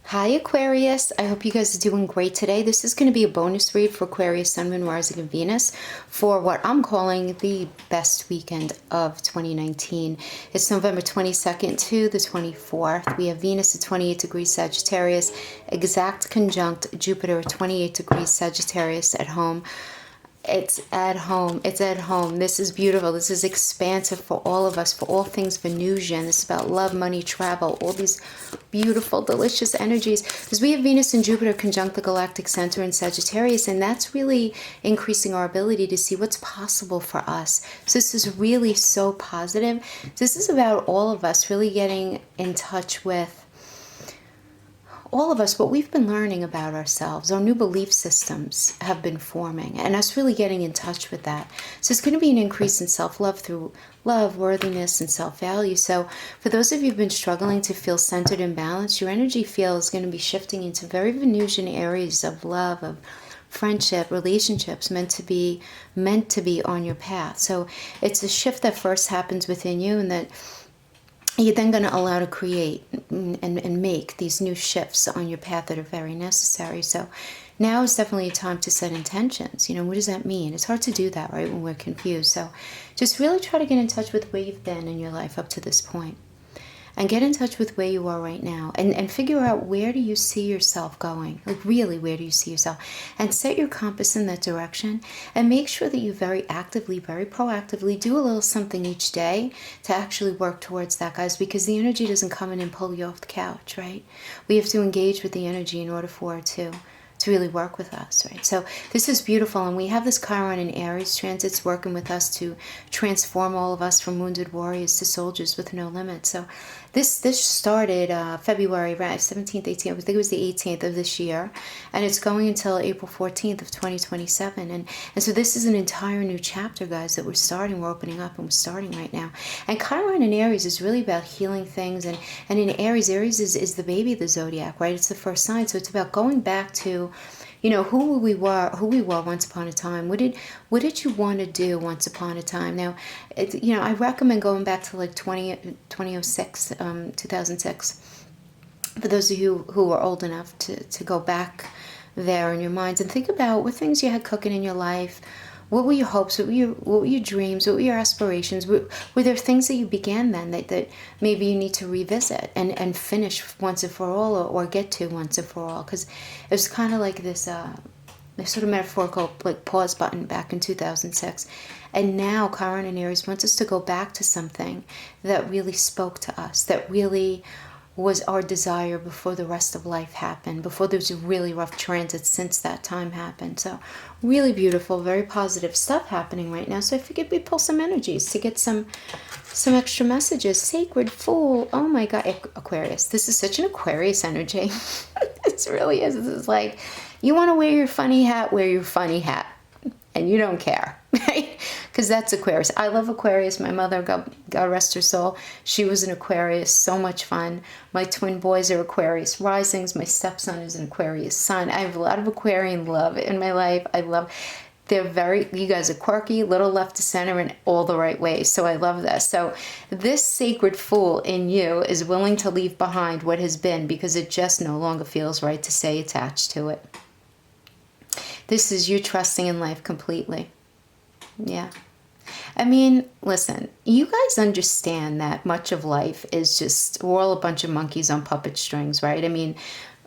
Hi Aquarius, I hope you guys are doing great today. This is going to be a bonus read for Aquarius, Sun, Moon, Rising, and Venus for what I'm calling the best weekend of 2019. It's November 22nd to the 24th. We have Venus at 28 degrees Sagittarius, exact conjunct Jupiter at 28 degrees Sagittarius at home. It's at home. It's at home. This is beautiful. This is expansive for all of us, for all things Venusian. This is about love, money, travel, all these beautiful, delicious energies. Because we have Venus and Jupiter conjunct the galactic center in Sagittarius, and that's really increasing our ability to see what's possible for us. So this is really so positive. This is about all of us really getting in touch with all of us, what we've been learning about ourselves, our new belief systems have been forming, and us really getting in touch with that. So it's going to be an increase in self-love through love, worthiness, and self-value. So for those of you who've been struggling to feel centered and balanced, your energy field is going to be shifting into very Venusian areas of love, of friendship, relationships meant to be on your path. So it's a shift that first happens within you, and that you're then going to allow to create and make these new shifts on your path that are very necessary. So now is definitely a time to set intentions. What does that mean? It's hard to do that, right, when we're confused. So just really try to get in touch with where you've been in your life up to this point. And get in touch with where you are right now, and figure out, where do you see yourself going? Like, really, where do you see yourself? And set your compass in that direction, and make sure that you very actively, very proactively do a little something each day to actually work towards that, guys, because the energy doesn't come in and pull you off the couch, right? We have to engage with the energy in order for it to really work with us, right? So this is beautiful, and we have this Chiron and Aries transits working with us to transform all of us from wounded warriors to soldiers with no limits. So this started February, right, 17th, 18th, I think it was the 18th of this year, and it's going until April 14th of 2027. And so this is an entire new chapter, guys, that we're opening up, and we're starting right now. And Chiron in Aries is really about healing things, and in Aries is the baby of the zodiac, right? It's the first sign, so it's about going back to who we were once upon a time. What did you want to do once upon a time? Now, I recommend going back to like 2006, 2006, for those of you who are old enough to go back there in your minds and think about what things you had cooking in your life. What were your hopes? What were your dreams? What were your aspirations? Were there things that you began then that maybe you need to revisit and finish once and for all, or get to once and for all? Because it was kind of like this sort of metaphorical like pause button back in 2006. And now Chiron and Aries wants us to go back to something that really spoke to us, that really was our desire before the rest of life happened, before there was a really rough transit since that time happened. So really beautiful, very positive stuff happening right now. So I figured we'd pull some energies to get some extra messages. Sacred Fool. Oh my God, Aquarius. This is such an Aquarius energy. It really is. This is like, you want to wear your funny hat, wear your funny hat. And you don't care, right? Because that's Aquarius. I love Aquarius. My mother, God rest her soul, she was an Aquarius. So much fun. My twin boys are Aquarius risings. My stepson is an Aquarius sun. I have a lot of Aquarian love in my life. You guys are quirky, little left to center in all the right ways. So I love this. So this sacred fool in you is willing to leave behind what has been, because it just no longer feels right to stay attached to it. This is you trusting in life completely. Yeah. I mean, listen, you guys understand that much of life is just, we're all a bunch of monkeys on puppet strings, right? I mean,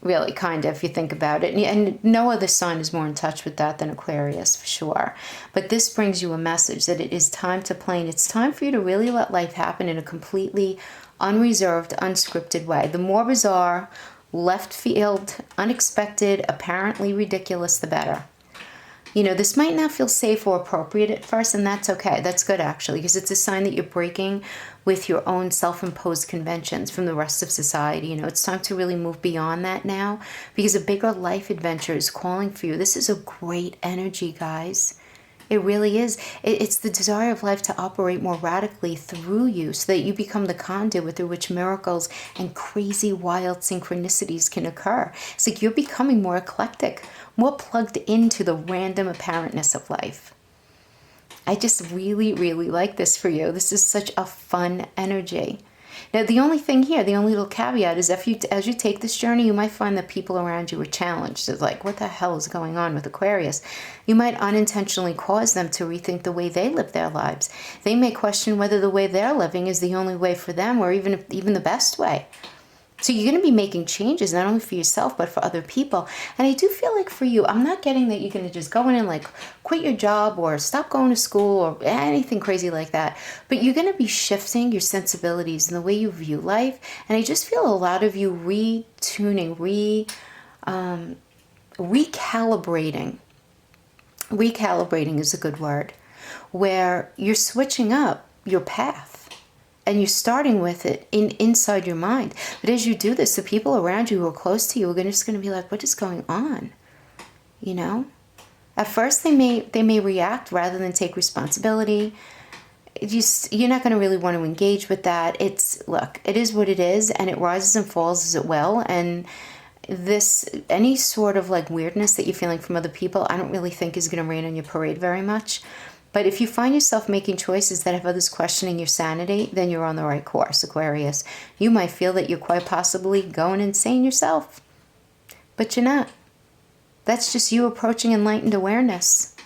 really, kind of, if you think about it. And no other sign is more in touch with that than Aquarius, for sure. But this brings you a message that it is time to play, and it's time for you to really let life happen in a completely unreserved, unscripted way. The more bizarre, left field, unexpected, apparently ridiculous, the better. This might not feel safe or appropriate at first, and that's okay. That's good, actually, because it's a sign that you're breaking with your own self-imposed conventions from the rest of society. It's time to really move beyond that now, because a bigger life adventure is calling for you. This is a great energy, guys. It really is. It's the desire of life to operate more radically through you, so that you become the conduit through which miracles and crazy, wild synchronicities can occur. It's like you're becoming more eclectic, more plugged into the random apparentness of life. I just really, really like this for you. This is such a fun energy. Now, the only thing here, the only little caveat is as you take this journey, you might find that people around you are challenged. It's like, what the hell is going on with Aquarius? You might unintentionally cause them to rethink the way they live their lives. They may question whether the way they're living is the only way for them, or even the best way. So you're going to be making changes, not only for yourself, but for other people. And I do feel like for you, I'm not getting that you're going to just go in and like quit your job or stop going to school or anything crazy like that. But you're going to be shifting your sensibilities and the way you view life. And I just feel a lot of you retuning, recalibrating. Recalibrating is a good word, where you're switching up your path. And you're starting with it inside your mind. But as you do this, the people around you who are close to you are just going to be like, what is going on? You know? At first, they may react rather than take responsibility. You're not going to really want to engage with that. Look, it is what it is, and it rises and falls as it will. And any sort of like weirdness that you're feeling from other people, I don't really think is going to rain on your parade very much. But if you find yourself making choices that have others questioning your sanity, then you're on the right course, Aquarius. You might feel that you're quite possibly going insane yourself, but you're not. That's just you approaching enlightened awareness.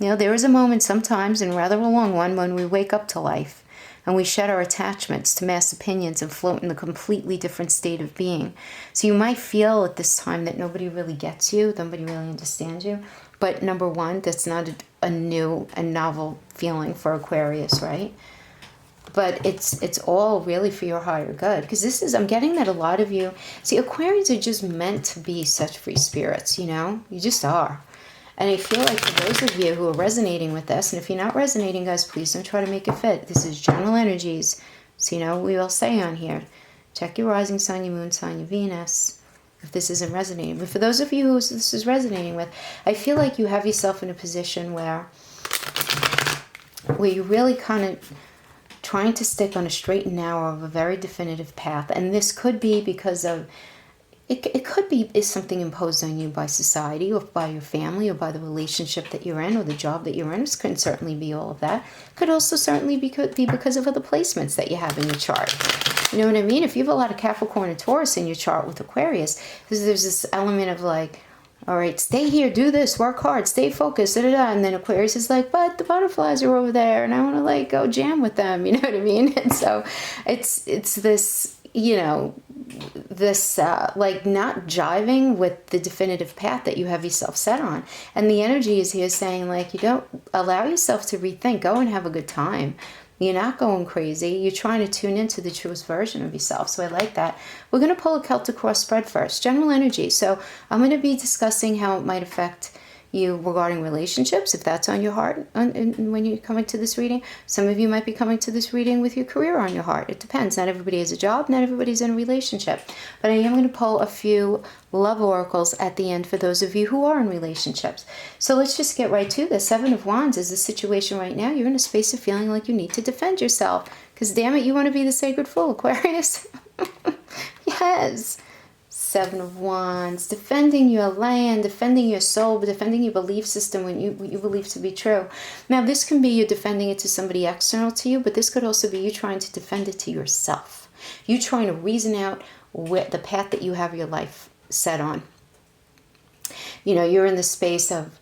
You know, there is a moment sometimes, and rather a long one, when we wake up to life and we shed our attachments to mass opinions and float in a completely different state of being. So you might feel at this time that nobody really gets you, nobody really understands you. But number one, that's not a new and novel feeling for Aquarius, right? But it's all really for your higher good. Because I'm getting that a lot of you, see, Aquarians are just meant to be such free spirits, you know? You just are. And I feel like for those of you who are resonating with this, and if you're not resonating, guys, please don't try to make it fit. This is general energies. So, you know, we will say on here, check your rising sign, your moon sign, your Venus, if this isn't resonating. But for those of you who this is resonating with, I feel like you have yourself in a position where you're really kind of trying to stick on a straight and narrow of a very definitive path. And this could be because of, it could be is something imposed on you by society or by your family or by the relationship that you're in or the job that you're in. It can certainly be all of that. Could also certainly be because of other placements that you have in your chart. You know what I mean? If you have a lot of Capricorn and Taurus in your chart with Aquarius, there's this element of like, all right, stay here, do this, work hard, stay focused, da-da-da. And then Aquarius is like, but the butterflies are over there and I want to like go jam with them. You know what I mean? And so it's this, you know, this like not jiving with the definitive path that you have yourself set on. And the energy is here saying like, you don't allow yourself to rethink, go and have a good time. You're not going crazy. You're trying to tune into the truest version of yourself. So I like that. We're going to pull a Celtic cross spread first. General energy. So I'm going to be discussing how it might affect you regarding relationships, if that's on your heart when you're coming to this reading. Some of you might be coming to this reading with your career on your heart. It depends. Not everybody has a job. Not everybody's in a relationship. But I am going to pull a few love oracles at the end for those of you who are in relationships. So let's just get right to this. Seven of Wands is the situation right now. You're in a space of feeling like you need to defend yourself. Because damn it, you want to be the sacred fool, Aquarius. Yes. Seven of Wands, defending your land, defending your soul, but defending your belief system, what you believe to be true. Now, this can be you defending it to somebody external to you, but this could also be you trying to defend it to yourself. You trying to reason out the path that you have your life set on. You know, you're in the space of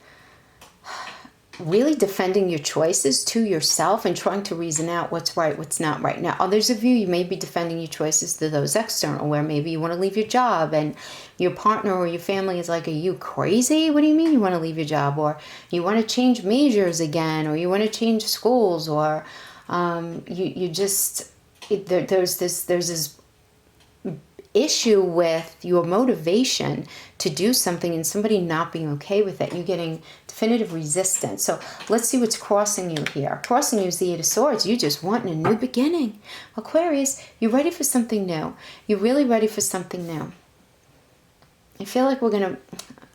really defending your choices to yourself and trying to reason out what's right, what's not right. Now, others of you may be defending your choices to those external, where maybe you want to leave your job and your partner or your family is like, are you crazy? What do you mean you want to leave your job? Or you want to change majors again, or you want to change schools, or there's this issue with your motivation to do something and somebody not being okay with it. You're getting definitive resistance. So let's see what's crossing you here. Crossing you is the Eight of Swords. You just want a new beginning. Aquarius, you're ready for something new. You're really ready for something new. I feel like I'm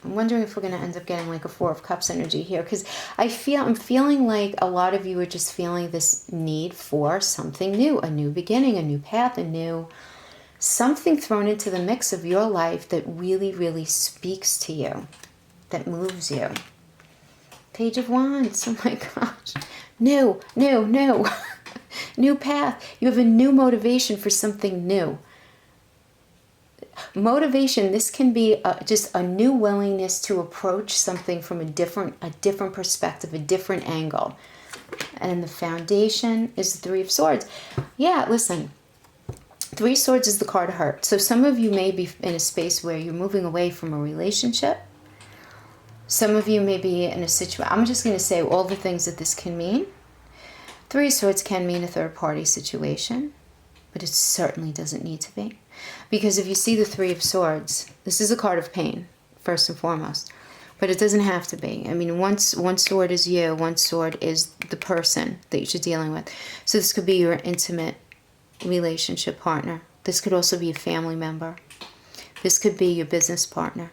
wondering if we're going to end up getting like a Four of Cups energy here, because I'm feeling like a lot of you are just feeling this need for something new, a new beginning, a new path, something thrown into the mix of your life that really, really speaks to you, that moves you. Page of Wands. Oh my gosh. No. new path. You have a new motivation for something new. Motivation, this can be just a new willingness to approach something from a different perspective, a different angle. And the foundation is the Three of Swords. Yeah, listen, Three of Swords is the card of hurt. So some of you may be in a space where you're moving away from a relationship. Some of you may be in a situation, I'm just going to say all the things that this can mean. Three of Swords can mean a third-party situation, but it certainly doesn't need to be. Because if you see the Three of Swords, this is a card of pain, first and foremost. But it doesn't have to be. I mean, one sword is you, one sword is the person that you're dealing with. So this could be your intimate relationship partner. This could also be a family member. This could be your business partner.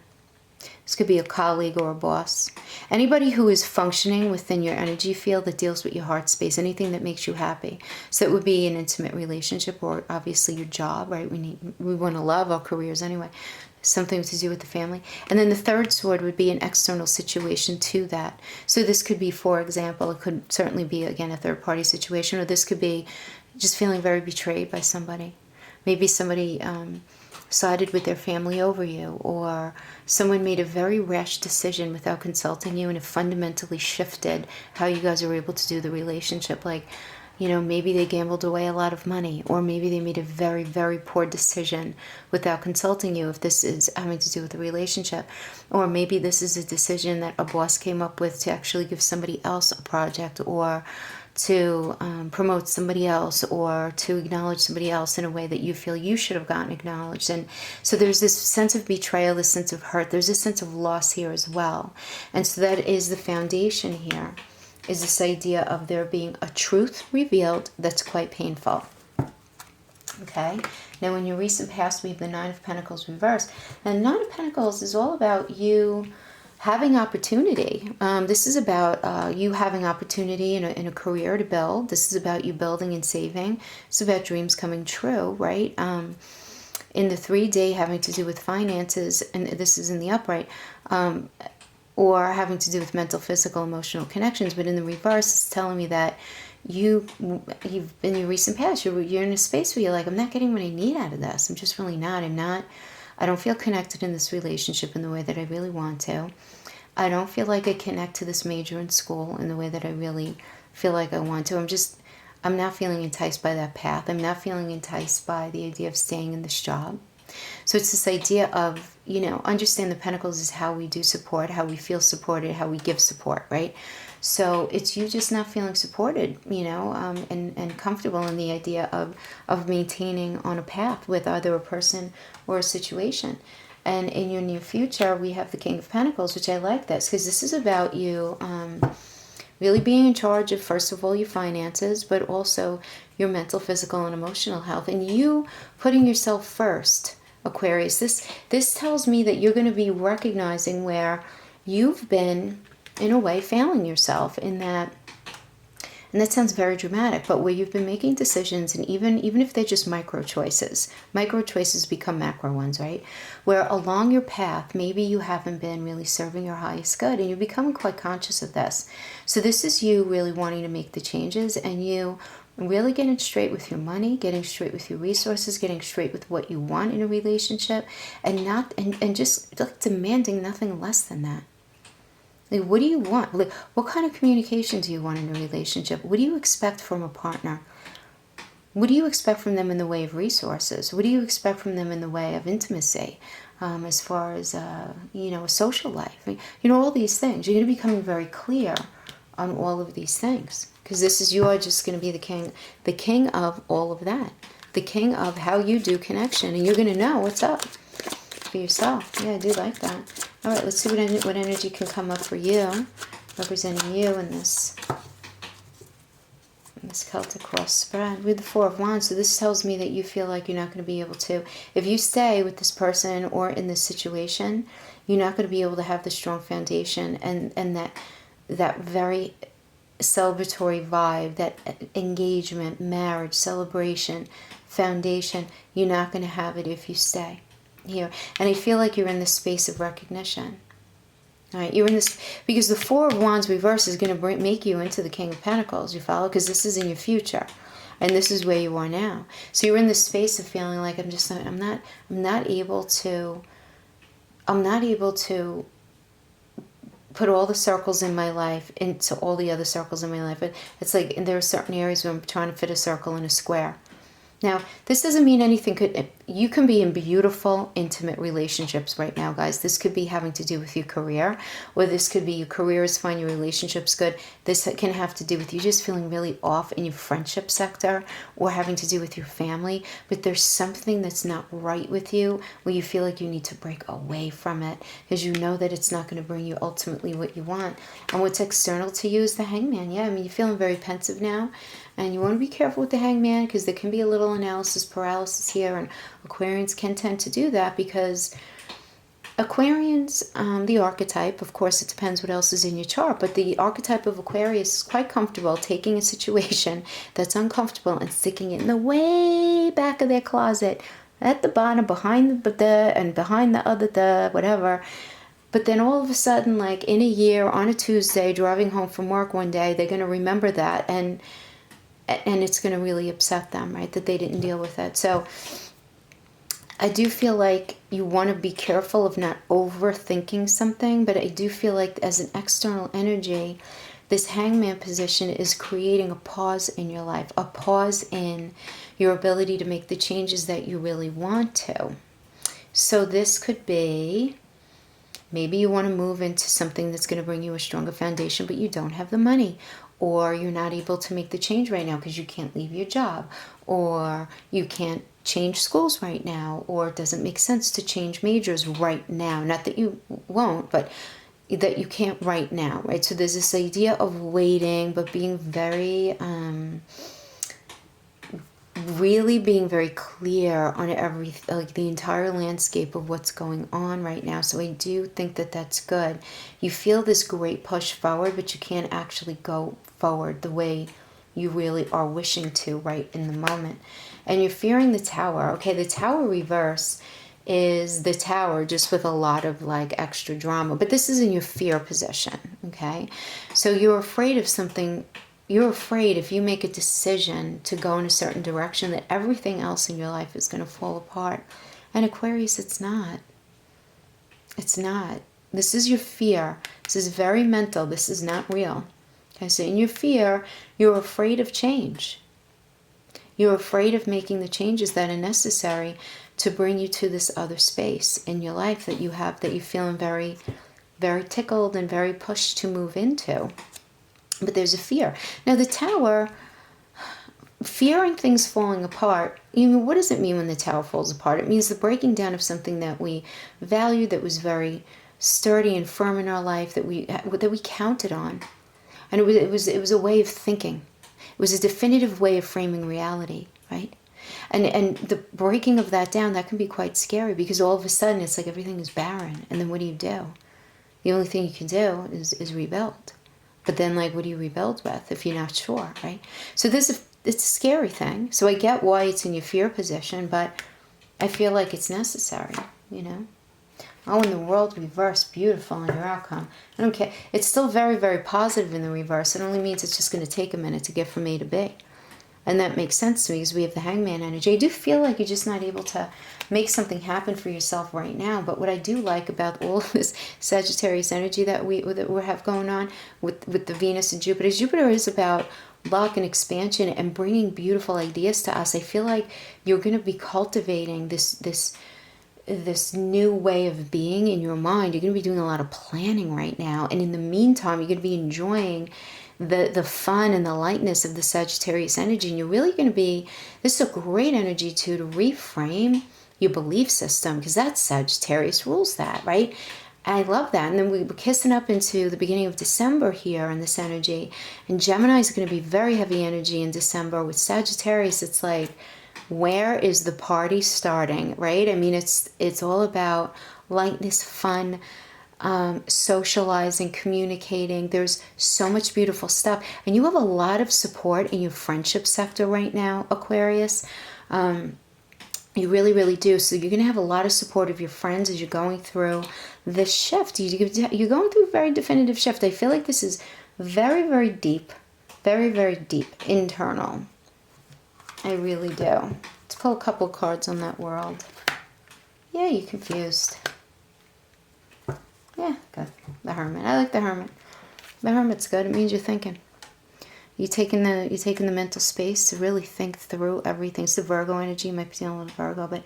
This could be a colleague or a boss. Anybody who is functioning within your energy field that deals with your heart space, anything that makes you happy. So it would be an intimate relationship or obviously your job, right? We want to love our careers anyway. Something to do with the family. And then the third sword would be an external situation to that. So this could be, for example, it could certainly be, again, a third-party situation, or this could be just feeling very betrayed by somebody. Maybe somebody sided with their family over you, or someone made a very rash decision without consulting you, and it fundamentally shifted how you guys are able to do the relationship. Like, you know, maybe they gambled away a lot of money, or maybe they made a very, very poor decision without consulting you, if this is having to do with the relationship. Or maybe this is a decision that a boss came up with to actually give somebody else a project, or to promote somebody else, or to acknowledge somebody else in a way that you feel you should have gotten acknowledged. And so there's this sense of betrayal, this sense of hurt, there's a sense of loss here as well. And so that is the foundation here, is this idea of there being a truth revealed that's quite painful. Okay? Now in your recent past, we have the Nine of Pentacles reversed. And Nine of Pentacles is all about you having opportunity. This is about you having opportunity in a career to build. This is about you building and saving. It's about dreams coming true, right? In the 3D, having to do with finances, and this is in the upright, or having to do with mental, physical, emotional connections. But in the reverse, it's telling me that you've in your recent past, you're in a space where you're like, I'm not getting what I need out of this. I'm just really not. I don't feel connected in this relationship in the way that I really want to. I don't feel like I connect to this major in school in the way that I really feel like I want to. I'm not feeling enticed by that path. I'm not feeling enticed by the idea of staying in this job. So it's this idea of, you know, understand the Pentacles is how we do support, how we feel supported, how we give support, right? So it's you just not feeling supported, you know, and comfortable in the idea of maintaining on a path with either a person or a situation. And in your near future, we have the King of Pentacles, which I like this, because this is about you really being in charge of, first of all, your finances, but also your mental, physical, and emotional health. And you putting yourself first, Aquarius. This tells me that you're going to be recognizing where you've been, in a way, failing yourself in that, and that sounds very dramatic, but where you've been making decisions, and even if they're just micro choices become macro ones, right? Where along your path, maybe you haven't been really serving your highest good, and you're becoming quite conscious of this. So this is you really wanting to make the changes, and you really getting straight with your money, getting straight with your resources, getting straight with what you want in a relationship, and just like demanding nothing less than that. Like, what do you want? Like, what kind of communication do you want in a relationship? What do you expect from a partner? What do you expect from them in the way of resources? What do you expect from them in the way of intimacy? As far as, you know, a social life? I mean, you know, all these things. You're going to be becoming very clear on all of these things. Because you are just going to be the king of all of that. The king of how you do connection. And you're going to know what's up for yourself. Yeah, I do like that. All right, let's see what energy can come up for you, representing you in this Celtic cross spread with the Four of Wands. So this tells me that you feel like you're not going to be able to, if you stay with this person or in this situation, you're not going to be able to have the strong foundation and that very celebratory vibe, that engagement, marriage, celebration, foundation. You're not going to have it if you stay here. And I feel like you're in this space of recognition. All right, you're in this, because the Four of Wands reverse is going to make you into the King of Pentacles, you follow? Because this is in your future. And this is where you are now. So you're in this space of feeling like I'm not able to put all the circles in my life into all the other circles in my life. It's like there are certain areas where I'm trying to fit a circle in a square. Now, this doesn't mean anything you can be in beautiful, intimate relationships right now, guys. This could be having to do with your career, or this could be your career is fine, your relationship's good. This can have to do with you just feeling really off in your friendship sector, or having to do with your family. But there's something that's not right with you where you feel like you need to break away from it because you know that it's not going to bring you ultimately what you want. And what's external to you is the Hangman. Yeah, I mean, you're feeling very pensive now. And you want to be careful with the Hangman because there can be a little analysis paralysis here. And Aquarians can tend to do that because Aquarians, the archetype, of course, it depends what else is in your chart. But the archetype of Aquarius is quite comfortable taking a situation that's uncomfortable and sticking it in the way back of their closet, at the bottom, behind the other, whatever. But then all of a sudden, like in a year, on a Tuesday, driving home from work one day, they're going to remember that. And it's going to really upset them, right, that they didn't deal with it. So I do feel like you want to be careful of not overthinking something, but I do feel like as an external energy, this Hangman position is creating a pause in your life, a pause in your ability to make the changes that you really want to. So this could be, maybe you want to move into something that's going to bring you a stronger foundation, but you don't have the money. Or you're not able to make the change right now because you can't leave your job, or you can't change schools right now, or it doesn't make sense to change majors right now. Not that you won't, but that you can't right now, right? So there's this idea of waiting, but being very, really being very clear on like the entire landscape of what's going on right now. So I do think that that's good. You feel this great push forward, but you can't actually go forward the way you really are wishing to right in the moment. And you're fearing the Tower. Okay, the Tower reverse is the Tower just with a lot of like extra drama. But this is in your fear position, okay? So you're afraid of something. You're afraid if you make a decision to go in a certain direction that everything else in your life is going to fall apart. And Aquarius, it's not. It's not. This is your fear. This is very mental. This is not real. Okay, so in your fear, you're afraid of change. You're afraid of making the changes that are necessary to bring you to this other space in your life that you have, that you're feeling very, very tickled and very pushed to move into. But there's a fear. Now the Tower, fearing things falling apart, what does it mean when the Tower falls apart? It means the breaking down of something that we valued, that was very sturdy and firm in our life, that we counted on. And it was a way of thinking. It was a definitive way of framing reality, right? And the breaking of that down, that can be quite scary because all of a sudden it's like everything is barren. And then what do? The only thing you can do is rebuild. But then, like, what do you rebuild with if you're not sure, right? So it's a scary thing. So I get why it's in your fear position, but I feel like it's necessary, you know? Oh, in the world reverse, beautiful in your outcome. I don't care. It's still very, very positive in the reverse. It only means it's just going to take a minute to get from A to B. And that makes sense to me because we have the Hangman energy. I do feel like you're just not able to make something happen for yourself right now. But what I do like about all of this Sagittarius energy that we have going on with the Venus and Jupiter is about luck and expansion and bringing beautiful ideas to us. I feel like you're going to be cultivating this new way of being in your mind. You're going to be doing a lot of planning right now. And in the meantime, you're going to be enjoying the fun and the lightness of the Sagittarius energy. And you're really going to be, this is a great energy to reframe your belief system because that's Sagittarius rules that, right? I love that. And then we're kissing up into the beginning of December here in this energy. And Gemini is going to be very heavy energy in December. With Sagittarius, it's like, where is the party starting, right? I mean, it's all about lightness, fun, socializing, communicating. There's so much beautiful stuff. And you have a lot of support in your friendship sector right now, Aquarius. You really, really do. So you're going to have a lot of support of your friends as you're going through this shift. You're going through a very definitive shift. I feel like this is very, very deep, very, very deep, internal. I really do. Let's pull a couple cards on that world. Yeah, you're confused. Yeah, good. The Hermit. I like the Hermit. The Hermit's good. It means you're thinking. You're taking the mental space to really think through everything. It's the Virgo energy. You might be dealing with Virgo, but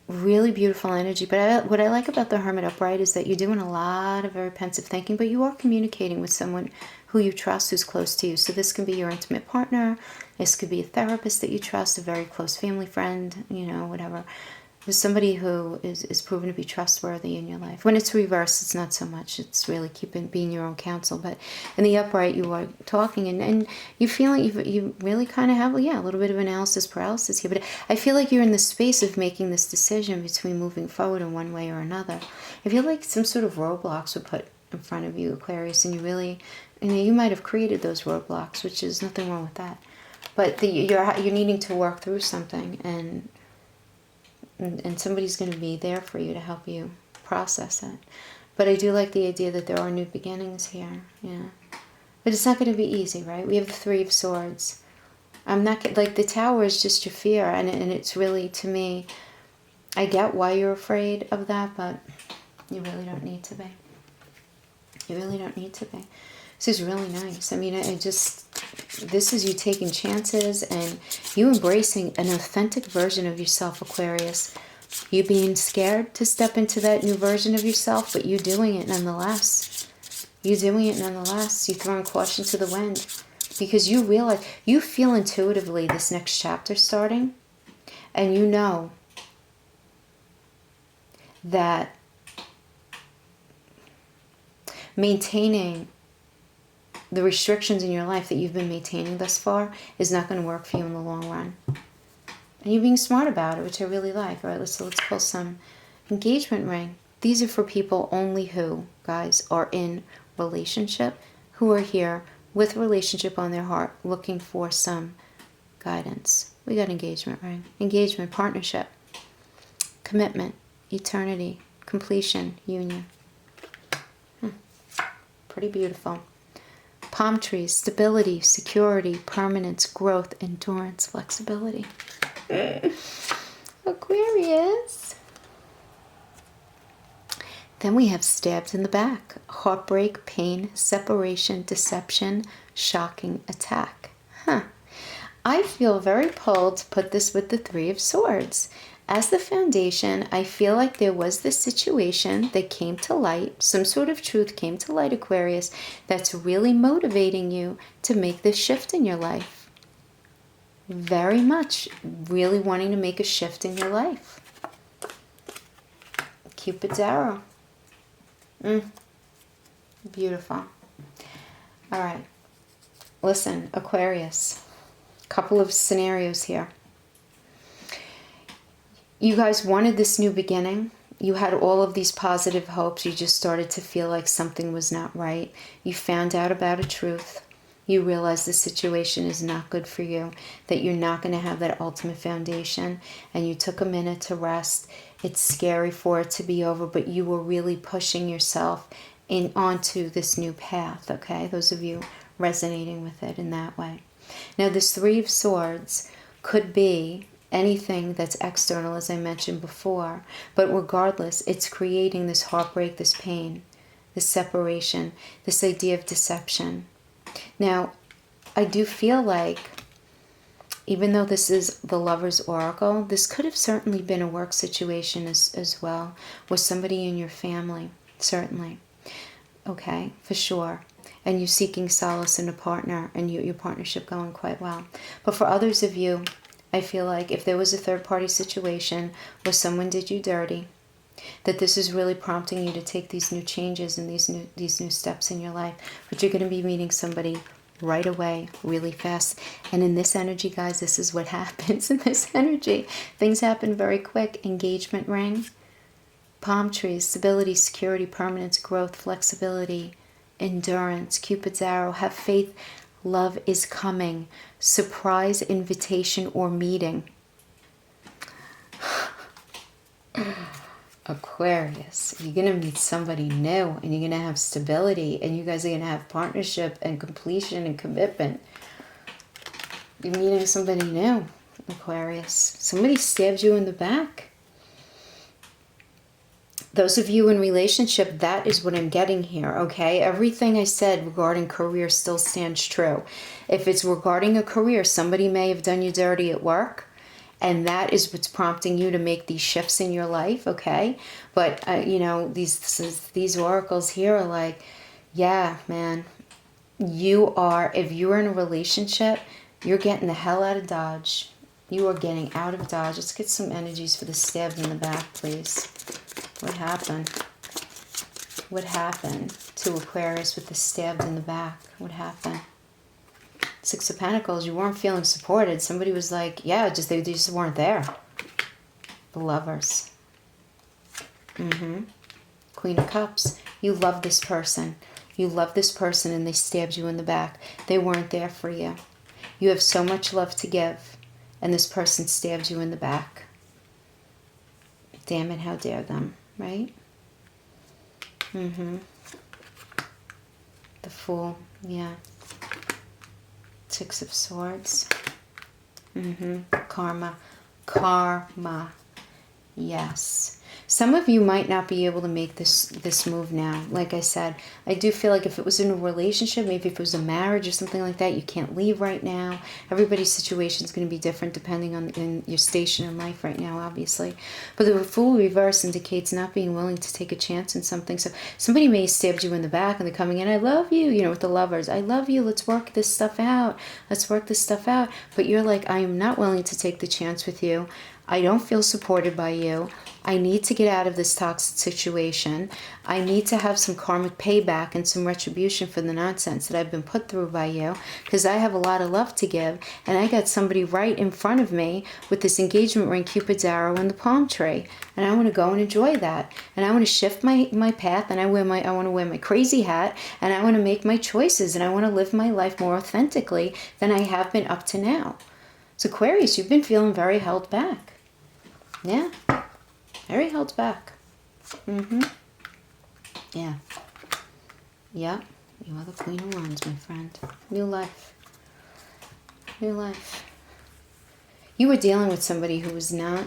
really beautiful energy. But what I like about the Hermit upright is that you're doing a lot of very pensive thinking, but you are communicating with someone who you trust, who's close to you. So this can be your intimate partner. This could be a therapist that you trust, a very close family friend, you know, whatever. There's somebody who is proven to be trustworthy in your life. When it's reversed, it's not so much. It's really being your own counsel. But in the upright, you are talking, and you feel like you really kind of have, yeah, a little bit of analysis paralysis here. But I feel like you're in the space of making this decision between moving forward in one way or another. I feel like some sort of roadblocks were put in front of you, Aquarius, and you really, you might have created those roadblocks, which is nothing wrong with that. But you're needing to work through something, and somebody's going to be there for you to help you process it. But I do like the idea that there are new beginnings here, yeah. But it's not going to be easy, right? We have the Three of Swords. I'm not, like, the Tower is just your fear, and it's really, to me, I get why you're afraid of that, but you really don't need to be. You really don't need to be. This is really nice. I mean, this is you taking chances and you embracing an authentic version of yourself, Aquarius. You being scared to step into that new version of yourself, but you doing it nonetheless. You doing it nonetheless. You throwing caution to the wind because you realize, you feel intuitively this next chapter starting, and you know that maintaining the restrictions in your life that you've been maintaining thus far is not going to work for you in the long run. And you're being smart about it, which I really like. All right, let's pull some engagement ring. These are for people only who, guys, are in relationship, who are here with relationship on their heart, looking for some guidance. We got engagement ring. Engagement, partnership, commitment, eternity, completion, union. Pretty beautiful. Palm trees, stability, security, permanence, growth, endurance, flexibility. Aquarius. Then we have stabbed in the back. Heartbreak, pain, separation, deception, shocking attack. I feel very pulled to put this with the Three of Swords. As the foundation, I feel like there was this situation that came to light, some sort of truth came to light, Aquarius, that's really motivating you to make this shift in your life. Very much really wanting to make a shift in your life. Cupid's arrow. Beautiful. All right. Listen, Aquarius. Couple of scenarios here. You guys wanted this new beginning. You had all of these positive hopes. You just started to feel like something was not right. You found out about a truth. You realized the situation is not good for you, that you're not going to have that ultimate foundation, and you took a minute to rest. It's scary for it to be over, but you were really pushing yourself onto this new path, okay? Those of you resonating with it in that way. Now, this Three of Swords could be anything that's external, as I mentioned before, but regardless, it's creating this heartbreak, this pain, this separation, this idea of deception. Now, I do feel like, even though this is the Lover's Oracle, this could have certainly been a work situation as well, with somebody in your family, certainly. Okay, for sure. And you seeking solace in a partner, and your partnership going quite well. But for others of you, I feel like if there was a third-party situation where someone did you dirty, that this is really prompting you to take these new changes and these new steps in your life. But you're going to be meeting somebody right away, really fast. And in this energy, guys, this is what happens in this energy. Things happen very quick. Engagement ring, palm trees, stability, security, permanence, growth, flexibility, endurance, Cupid's arrow, have faith, love is coming, surprise invitation or meeting. Aquarius, you're going to meet somebody new, and you're going to have stability, and you guys are going to have partnership and completion and commitment. You're meeting somebody new, Aquarius. Somebody stabbed you in the back. Those of you in relationship, that is what I'm getting here, okay? Everything I said regarding career still stands true. If it's regarding a career, somebody may have done you dirty at work, and that is what's prompting you to make these shifts in your life, okay? But, you know, these oracles here are like, yeah, man, you are, if you're in a relationship, you're getting the hell out of Dodge. You are getting out of Dodge. Let's get some energies for the stabbed in the back, please. What happened? What happened to Aquarius with the stabbed in the back? What happened? Six of Pentacles, you weren't feeling supported. Somebody was like, yeah, they just weren't there. The Lovers. Queen of Cups. You love this person. You love this person and they stabbed you in the back. They weren't there for you. You have so much love to give and this person stabbed you in the back. Damn it, how dare them, right? The Fool, yeah. Six of Swords. Karma. Karma. Yes. Some of you might not be able to make this move now. Like I said, I do feel like if it was in a relationship, maybe if it was a marriage or something like that, you can't leave right now. Everybody's situation is going to be different depending on your station in life right now, obviously. But the Fool reverse indicates not being willing to take a chance in something. So somebody may have stabbed you in the back and they're coming in, I love you, you know, with the Lovers. I love you. Let's work this stuff out. Let's work this stuff out. But you're like, I am not willing to take the chance with you. I don't feel supported by you. I need to get out of this toxic situation. I need to have some karmic payback and some retribution for the nonsense that I've been put through by you, because I have a lot of love to give, and I got somebody right in front of me with this engagement ring, Cupid's arrow, and the palm tree, and I want to go and enjoy that, and I want to shift my path, and I want to wear my crazy hat, and I want to make my choices, and I want to live my life more authentically than I have been up to now. So Aquarius, you've been feeling very held back. Yeah. Very held back. Yeah. Yeah. You are the Queen of Wands, my friend. New life. New life. You were dealing with somebody who was not...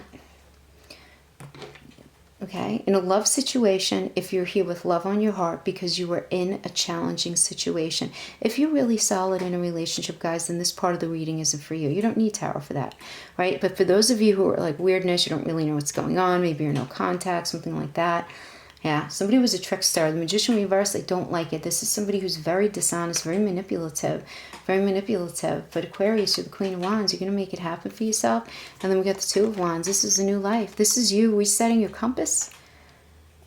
Okay? In a love situation, if you're here with love on your heart because you were in a challenging situation. If you're really solid in a relationship, guys, then this part of the reading isn't for you. You don't need tarot for that, right? But for those of you who are like weirdness, you don't really know what's going on, maybe you're no contact, something like that. Yeah, somebody was a trickster. The Magician reverse, I don't like it. This is somebody who's very dishonest, very manipulative. But Aquarius, you're the Queen of Wands. You're going to make it happen for yourself. And then we got the Two of Wands. This is a new life. This is you resetting your compass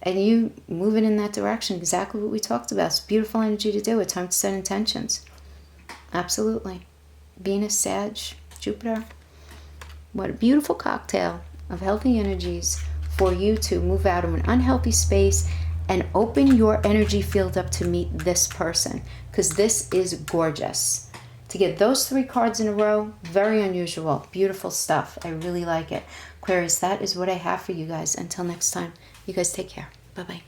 and you moving in that direction. Exactly what we talked about. It's beautiful energy to do it. Time to set intentions. Absolutely. Venus, Sag, Jupiter. What a beautiful cocktail of healthy energies for you to move out of an unhealthy space and open your energy field up to meet this person, because this is gorgeous. To get those 3 cards in a row, very unusual, beautiful stuff. I really like it. Aquarius, that is what I have for you guys. Until next time, you guys take care. Bye-bye.